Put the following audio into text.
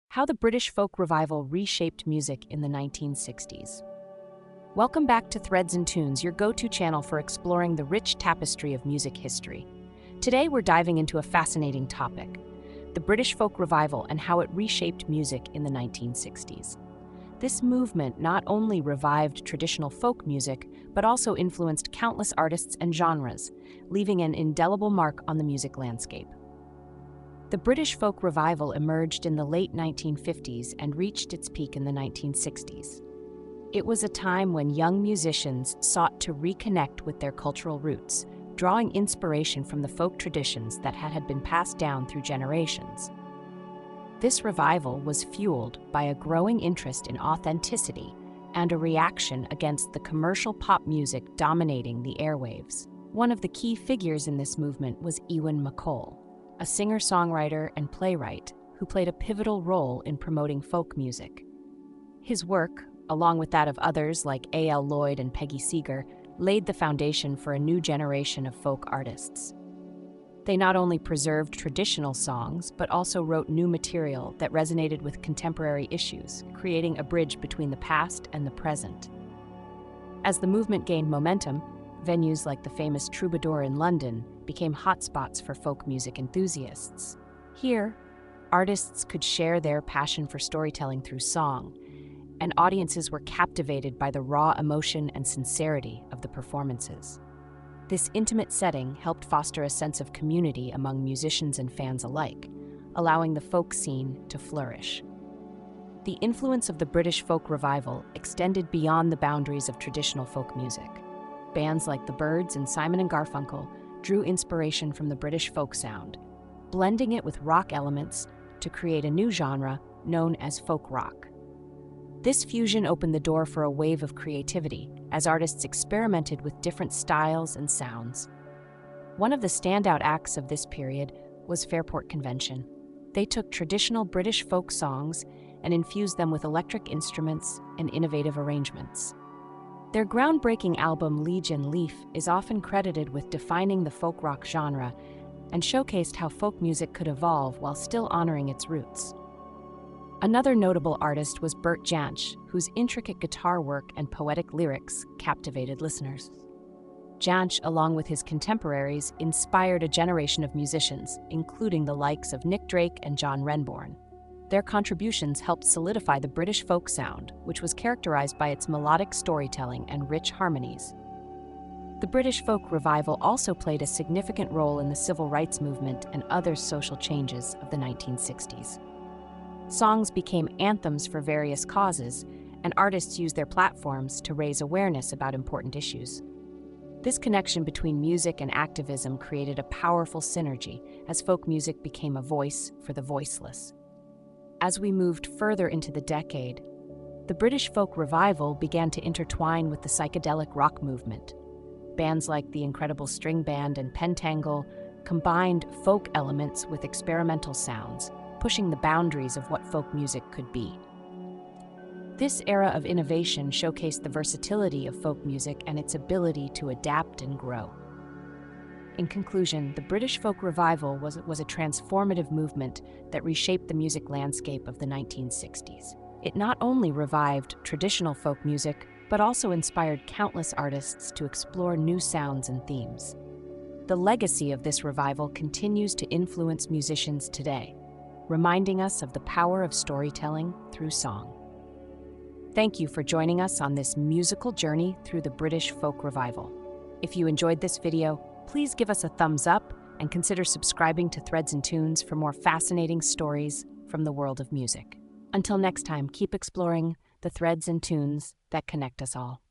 How the British folk revival reshaped music in the 1960s. Welcome back to Threads and Tunes, your go-to channel for exploring the rich tapestry of music history. Today we're diving into a fascinating topic, the British folk revival and how it reshaped music in the 1960s. This movement not only revived traditional folk music, but also influenced countless artists and genres, leaving an indelible mark on the music landscape. The British folk revival emerged in the late 1950s and reached its peak in the 1960s. It was a time when young musicians sought to reconnect with their cultural roots, drawing inspiration from the folk traditions that had been passed down through generations. This revival was fueled by a growing interest in authenticity and a reaction against the commercial pop music dominating the airwaves. One of the key figures in this movement was Ewan MacColl, a singer-songwriter and playwright who played a pivotal role in promoting folk music. His work, along with that of others like A.L. Lloyd and Peggy Seeger, laid the foundation for a new generation of folk artists. They not only preserved traditional songs, but also wrote new material that resonated with contemporary issues, creating a bridge between the past and the present. As the movement gained momentum, venues like the famous Troubadour in London became hotspots for folk music enthusiasts. Here, artists could share their passion for storytelling through song, and audiences were captivated by the raw emotion and sincerity of the performances. This intimate setting helped foster a sense of community among musicians and fans alike, allowing the folk scene to flourish. The influence of the British folk revival extended beyond the boundaries of traditional folk music. Bands like the Byrds and Simon and Garfunkel drew inspiration from the British folk sound, blending it with rock elements to create a new genre known as folk rock. This fusion opened the door for a wave of creativity as artists experimented with different styles and sounds. One of the standout acts of this period was Fairport Convention. They took traditional British folk songs and infused them with electric instruments and innovative arrangements. Their groundbreaking album Legion Leaf is often credited with defining the folk rock genre and showcased how folk music could evolve while still honoring its roots. Another notable artist was Bert Jansch, whose intricate guitar work and poetic lyrics captivated listeners. Jansch, along with his contemporaries, inspired a generation of musicians, including the likes of Nick Drake and John Renbourn. Their contributions helped solidify the British folk sound, which was characterized by its melodic storytelling and rich harmonies. The British folk revival also played a significant role in the civil rights movement and other social changes of the 1960s. Songs became anthems for various causes, and artists used their platforms to raise awareness about important issues. This connection between music and activism created a powerful synergy as folk music became a voice for the voiceless. As we moved further into the decade, the British folk revival began to intertwine with the psychedelic rock movement. Bands like the Incredible String Band and Pentangle combined folk elements with experimental sounds, pushing the boundaries of what folk music could be. This era of innovation showcased the versatility of folk music and its ability to adapt and grow. In conclusion, the British folk revival was a transformative movement that reshaped the music landscape of the 1960s. It not only revived traditional folk music, but also inspired countless artists to explore new sounds and themes. The legacy of this revival continues to influence musicians today, reminding us of the power of storytelling through song. Thank you for joining us on this musical journey through the British folk revival. If you enjoyed this video, please give us a thumbs up and consider subscribing to Threads and Tunes for more fascinating stories from the world of music. Until next time, keep exploring the threads and tunes that connect us all.